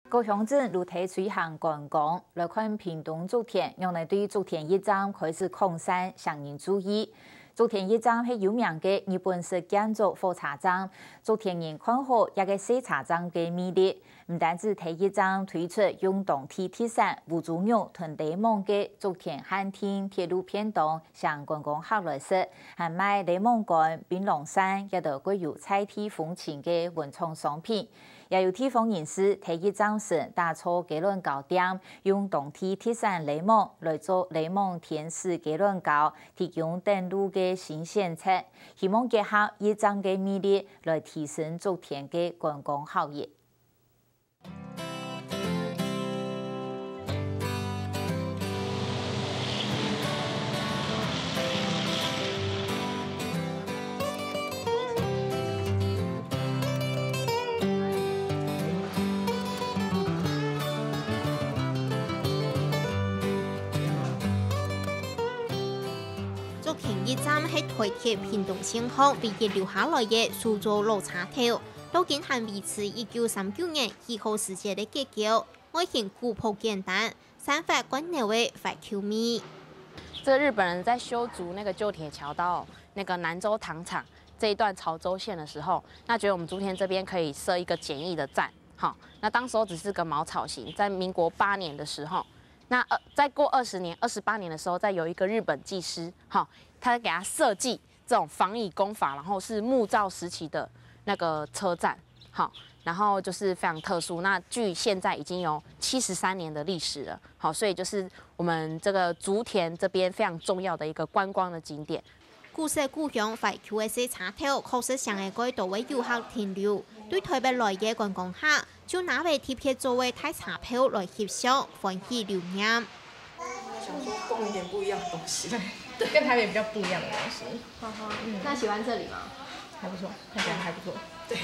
高雄镇露台水巷观光，来看屏东竹田，用来对竹田一站开始扩散，向人注意。竹田一站是有名嘅日本式建筑火车站，竹田人看好一个小车站嘅魅力。唔单止第一站推出用动铁铁伞、无猪肉同雷蒙嘅竹田汉町铁路片段，向观光客来说，还卖雷蒙干、槟榔山，一道具有在地风情嘅文创商品。也有地方人士第一站时打错鸡卵糕店，用动铁铁伞雷蒙来做雷蒙天使鸡卵糕，提供登陆嘅新鲜菜，希望结合一站嘅魅力来提升竹田嘅观光效益。竹田一站係台鐵屏東線後唯一留下來嘅蘇州老車頭，到今還維持1939年氣候時節嘅結構，外形古樸簡單，散發溫柔嘅懷舊味。这日本人在修筑那个旧铁橋到那个南州糖廠这一段潮州线的时候，那觉得我们竹田这边可以设一个简易的站，好，那当时候只是个茅草型，在民国8年的时候。那再过20年、28年的时候，再有一个日本技师，好，他给他设计这种仿以工法，然后是木造时期的那个车站，好，然后就是非常特殊。那距现在已经有73年的历史了，好，所以就是我们这个竹田这边非常重要的一个观光的景点。古色古香懷舊嘅小車頭，確實上嘅該度為遊客停留。對台北來嘅觀光客，就拿為貼片作為睇車票來翕相，歡喜留念。想說動一點不一樣的東西，對，跟台北比較不一樣的東西。那喜歡這裡嗎？還不錯，看起來還不錯。對，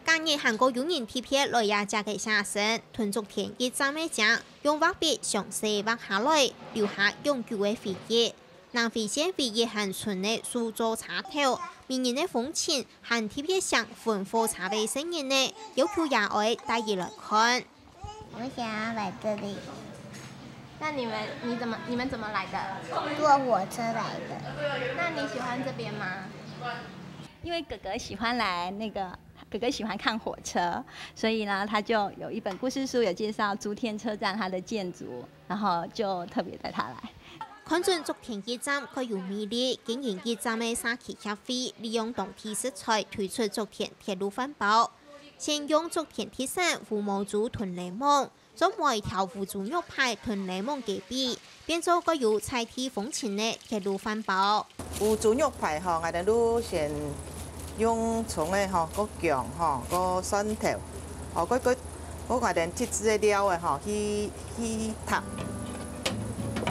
近日韓國有人貼片來也加嘅寫生，屯竹田一站嘅正用畫筆詳細畫下來，留下永久嘅回憶。南迴線唯一現存嘅蘇州車頭，迷人嘅風情，和貼片上烽火茶味聲音呢，有票也愛帶入來看。我想要來這裡。那你們怎麼來的？坐火車來的。那你喜歡這邊嗎？因為哥哥喜歡來哥哥喜歡看火車，所以呢，他就有一本故事書有介紹竹田車站它的建築，然後就特別帶他來。看準竹田一站佢有魅力，竟然一站嘅沙期協會利用當地食材推出竹田鐵路飯包，先用竹田鐵傘、胡毛豬同檸檬，再買一條胡豬肉排同檸檬嘅比，變做個有在地風情嘅鐵路飯包。胡豬肉排吼，我哋都先用葱嘅吼，個薑吼，個蒜頭，哦，個我哋節制嘅料嘅吼，去揼。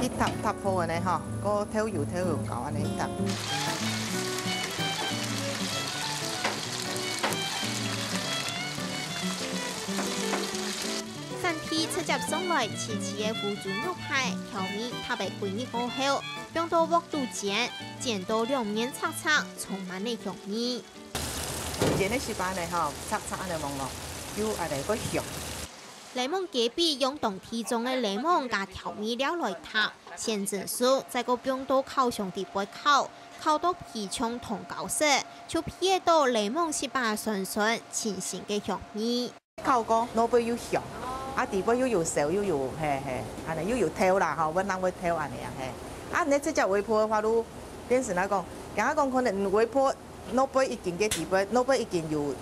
一揼好安尼吼，個透油搞安尼揼。三批直接送來齊嘅胡豬肉排，調味特別歸熱過後，放到鑊度煎到兩面擦擦，充滿嘅香味。煎嘅時間呢吼，擦擦安尼望落，要安尼個香。檸檬雞髀用當地種嘅檸檬加調味料來搭，先蒸熟，再個放到烤箱底杯烤到皮蔥同膠色，就撇到檸檬18酸酸清新嘅香味。烤過，攞杯要香，底杯要熟要安尼要透啦吼，阮人會透安尼啊嘿。你這隻微波的話，都變成來講，人家講可能微波攞杯已經嘅底杯，攞杯已經有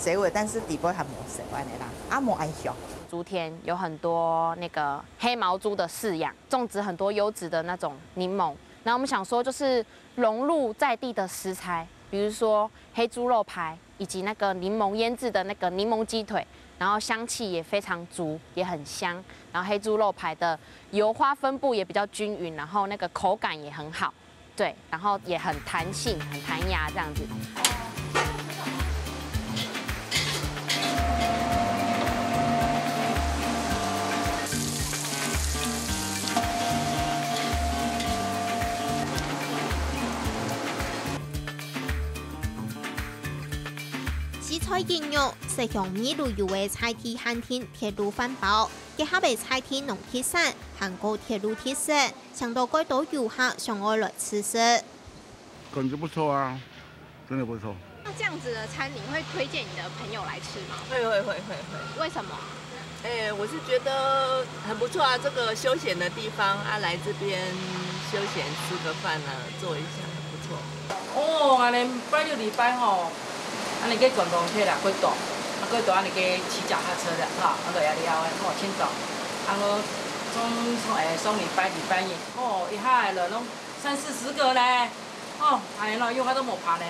熟嘅，但是底杯還沒熟安尼啦，沒安香。竹田有很多那个黑毛豬的飼養，種植很多優質的那種檸檬。然後我們想說，就是融入在地的食材，比如說黑豬肉排，以及那個檸檬醃製的那個檸檬雞腿，然後香氣也非常足，也很香。然後黑豬肉排的油花分布也比較均勻，然後那個口感也很好，對，然後也很彈性、很彈牙這樣子。菜肴肉、食香味旅遊嘅菜地餐廳鐵路飯包，結合嘅菜地農特產、韓國鐵路特色，想到更多遊客想要來吃食。感覺不錯啊，真的不錯。那這樣子的餐，你會推薦你的朋友來吃嗎？會。為什麼？我是覺得很不錯啊，這個休閒的地方啊，來這邊休閒吃個飯啊，坐一下很不錯。哦，安尼拜六禮拜吼，安尼去觀光客啦，過島，過島安尼去騎腳踏車啦，吼，落來了後凊彩，從禮拜日，哦，一下來攏30-40個咧，哦，安尼咯，因為我都冇爬咧，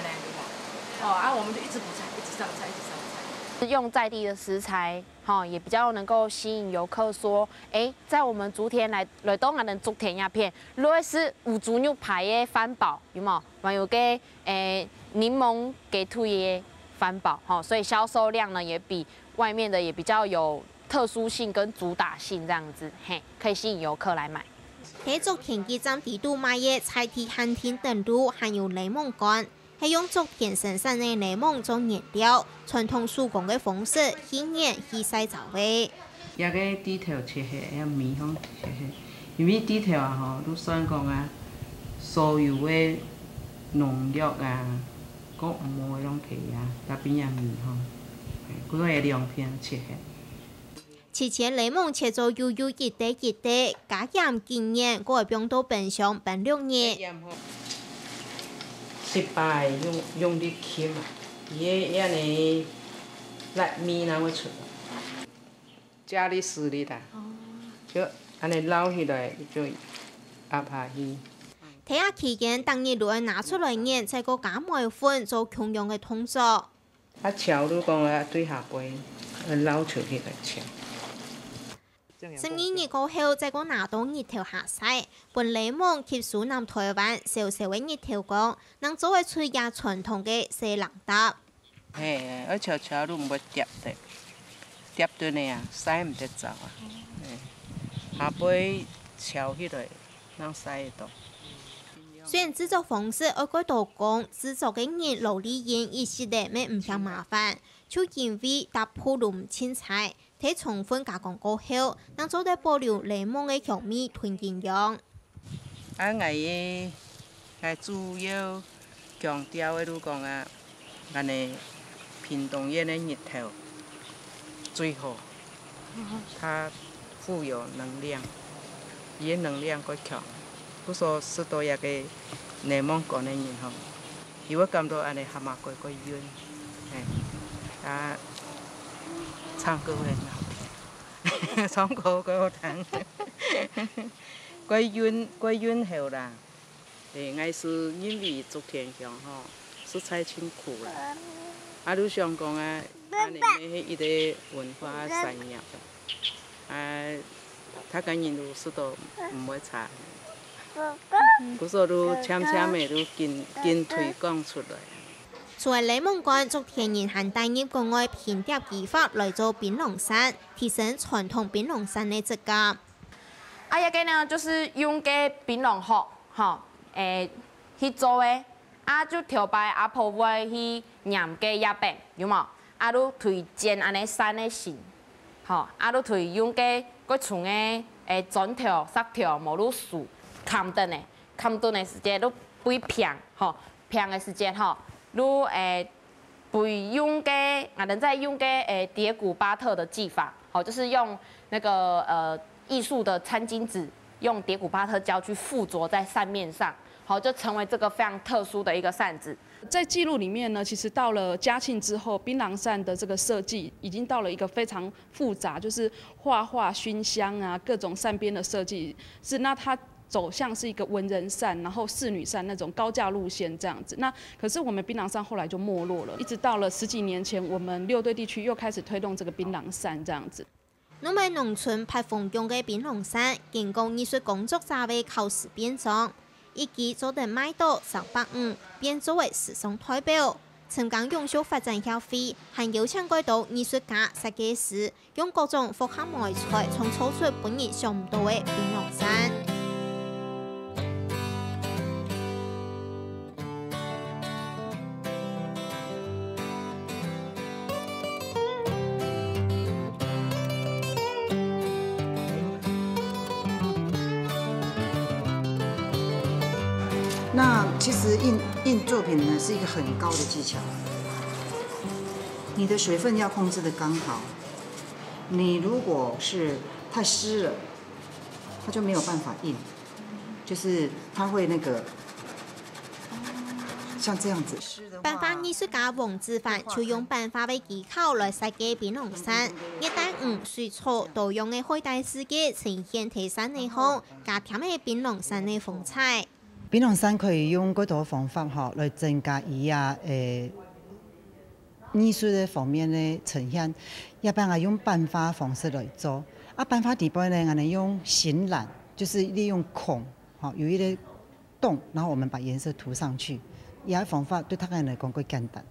哦，我們就一直補菜，一直上菜。用在地的食材，也比较能够吸引游客。说，在我们竹田来到我们竹田鸦片，如果是五竹牛排的饭堡，有冇？还有个柠檬鸡腿的饭堡，所以销售量呢也比外面的也比较有特殊性跟主打性，这样子，可以吸引游客来买。喺竹田基站地度賣嘅菜地餐廳等路，還有檸檬乾。係用竹田生產嘅檸檬做原料，傳統手工嘅方式，去醃去曬造味。也個底條切下，米方切下，因為底條啊吼，都算講啊，所有嘅農藥啊，各唔好攏去啊，搭邊啊米吼，嗰個係兩片切下。之前檸檬切做幼幼一塊一塊，加鹽經驗，過會放到冰箱冰6日。失敗用力吸嘛，伊安尼辣米哪會出？加哩絲哩啦，就安尼撈起來就壓下去。睇下期間，當日來拿出來醃，再個加梅粉做同樣嘅動作。啊，炒都講啊，對下杯，撈出去來炒。12日過後，再個拿到熱條下曬，本檸檬吸收南台灣小小嘅熱條光，能做為出也傳統嘅西冷搭。我炒都唔會疊的，疊到呢啊，曬唔得走啊。下杯炒起來，能曬到。雖然製作方式愛改多工，製作嘅人勞力人意識咧咩唔嫌麻煩，就因為搭鋪路唔凊彩。睇充分加工過後，能做到保留檸檬嘅香味同營養。我主要強調嘅都講啊，我哋屏東縣嘅日頭最好，它富有能量，伊嘅能量夠強。不說食到一個檸檬乾嘅人吼，如果感到安尼蛤蟆蓋個暈，唱歌很好，唱歌幾好聽。貴遠後啦，我是因為竹田鄉吼，食菜真苦啦。你想講啊，安尼係一個文化產業，他個人都食到唔會差。不過都悄悄地都見推廣出來。除了檸檬乾，竹田人還帶入國外拼疊技法來做檳榔山，提升傳統檳榔山的質感。一個呢就是用個檳榔殼，去做的，就調擺鋪位去釀個葉餅，有冇？都推煎安尼山的形，都推用個從個磚條、石條無路樹砍斷的時間都不平，平的時間如不用我們在用蝶古巴特的技法，就是用那個藝術的餐巾紙，用蝶古巴特膠去附着在扇面上，就成為這個非常特殊的一個扇子。在記錄裡面呢，其實到了嘉慶之後，檳榔扇的這個設計已經到了一個非常複雜，就是畫畫、熏香啊，各種扇邊的設計是那它。走向是一個文人扇，然後仕女扇那種高價路線這樣子。那可是我們檳榔扇後來就沒落了，一直到了10幾年前，我們6隊地區又開始推動這個檳榔扇這樣子。我們農村拍風用嘅檳榔扇，經過藝術工作者嘅考試編裝，一機做得賣到350，變作為時尚代表。曾經永續發展協會還邀請過到藝術家、設計師，用各種複合媒材，創造出本意想唔到嘅檳榔扇。那其实印作品呢是一个很高的技巧，你的水分要控制的刚好。你如果是太湿了，它就没有办法印，就是它会那个像这样子。版画艺术家黃志凡就用版畫為技巧來設計檳榔山，熱帶魚、水草都用嘅海帶世界呈現提山內好，加添嘅檳榔山嘅風采。檳榔山可以用嗰度方法來增加伊藝術嘅方面嘅呈現，一般用版畫方式來做。版畫底部呢，我們用型染，就是利用孔，有一個洞，然後我們把顏色塗上去。伊個方法對他人嚟講佢簡單，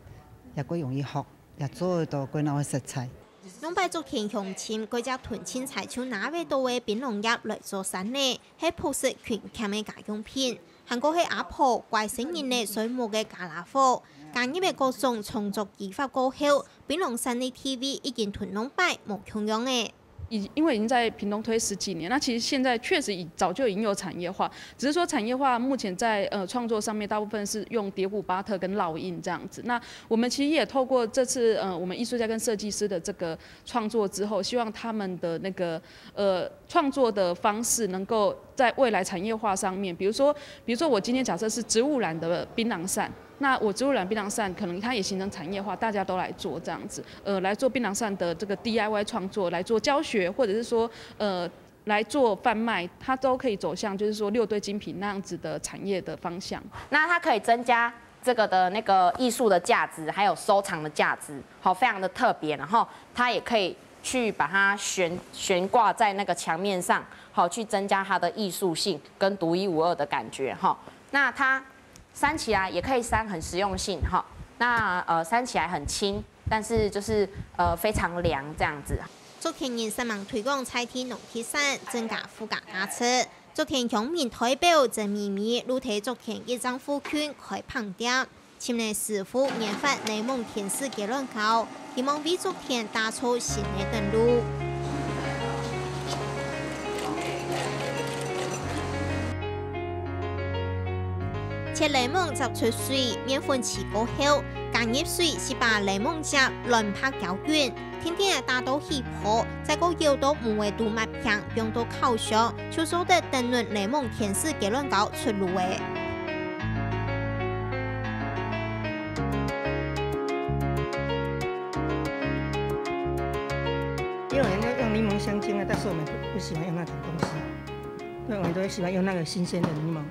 也佢容易學，也做得到佢那個色彩。用擺竹田鄉親，佢只囤青菜就拿回到嘅檳榔葉來做山呢，係樸實權儉嘅家用品。韓國係阿婆怪聲人嘅水木嘅加拿貨，加入嘅各種創作技法過後，檳榔山嘅 TV 已經囤弄擺冇窮樣嘅。因為已經在屏東推10幾年，那其實現在確實早就已經有產業化，只是說產業化目前在創作上面，大部分是用蝶谷巴特跟烙印這樣子。那我們其實也透過這次我們藝術家跟設計師的這個創作之後，希望他們的那個創作的方式能夠在未來產業化上面，比如說我今天假設是植物染的檳榔扇。那我植物染檳榔扇，可能它也形成產業化，大家都來做這樣子，來做檳榔扇的這個 DIY 創作，來做教學，或者是說，來做販賣，它都可以走向就是說6堆精品那樣子的產業的方向。那它可以增加這個的那個藝術的價值，還有收藏的價值，好，非常的特別。然後它也可以去把它懸掛在那個牆面上，好，去增加它的藝術性跟獨一無二的感覺，哈。那它扇起來也可以扇，很實用性哈。那扇起來很輕，但是就是非常涼這樣子。竹田人希望推廣菜天農鐵山，增加附加價值。竹田鄉民代表鄭咪咪路提竹田一張富圈開棚店，前年師傅研發雷蒙天使結論膏，希望為竹田打出新的登路。切檸檬汁出水，面粉起鍋後，加入水是把檸檬汁亂拍攪勻，天天打到起泡，再個搖到唔會杜麥片，用到烤箱，就做得燈籠檸檬天使結論膏出爐嘅。因為人家用檸檬香精啊，但是我們不喜歡用那種東西，對，我們都喜歡用那個新鮮的檸檬。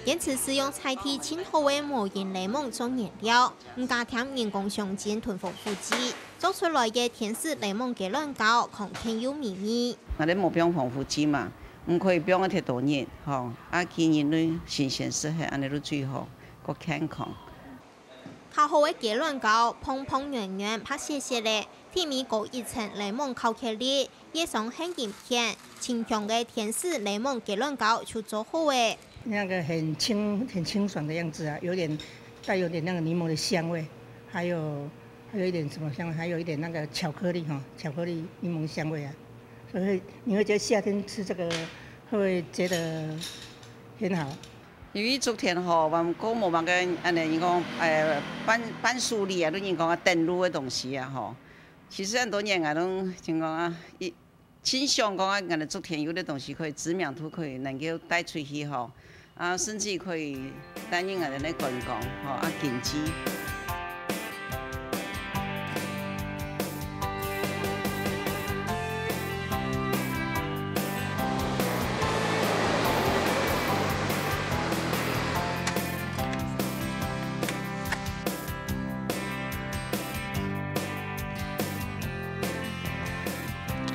堅持使用菜體清好嘅無鹽檸檬做原料，唔加添人工香精囤防腐劑，做出來嘅天使檸檬結論膏空甜又美味。我哋冇用防腐劑嘛，唔可以用得太多熱，吼，見人類新鮮適合，安尼都最好，個健康。烤好嘅結論膏，蓬蓬軟軟，拍細細咧，裡面裹一層檸檬烤顆粒，椰上香鹽片，清香嘅天使檸檬結論膏就做好嘅。那個很清爽的樣子啊，帶有點那個檸檬的香味，還有一點什麼香味，還有一點那個巧克力哈，巧克力檸檬香味啊，所以你會覺得夏天吃這個會覺得很好。由於竹田吼，我們講冇乜個安尼講板樹裡啊，都人講啊登陸的東西啊吼，其實很多人啊都就講啊傾向講啊，我哋竹田有啲東西可以知名度可以能夠帶出去吼。啊，甚至可以擔任我哋嘅觀光，吼啊經濟。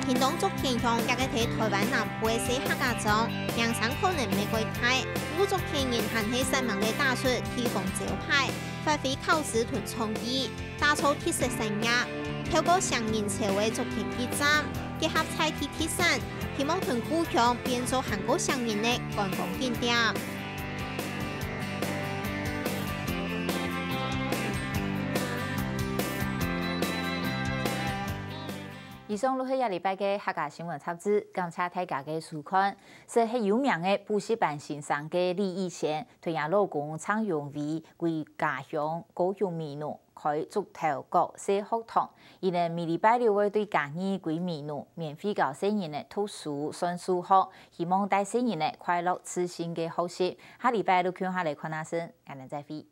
屏東竹田鄉也係喺台灣南部嘅西客家莊，名聲可能未過大，不過竹田人還係實名嘅打出地方招牌，發揮考試同創意，打造特色生涯。透過上年籌劃竹田驛站，結合菜鐵鐵山，希望同故鄉變做韓國上面嘅觀光景點。以上就是一礼拜嘅客家新闻插枝，感谢大家嘅收看。是系有名嘅补习班先生嘅李义贤，同阿老公蔡永伟为家乡高雄美女开竹头角小学堂，伊呢每礼拜六会对家己闺美女免费教小人呢读书、算数学，希望带小人呢快乐自信嘅学习。下礼拜六看下嚟看下先，我哋再会。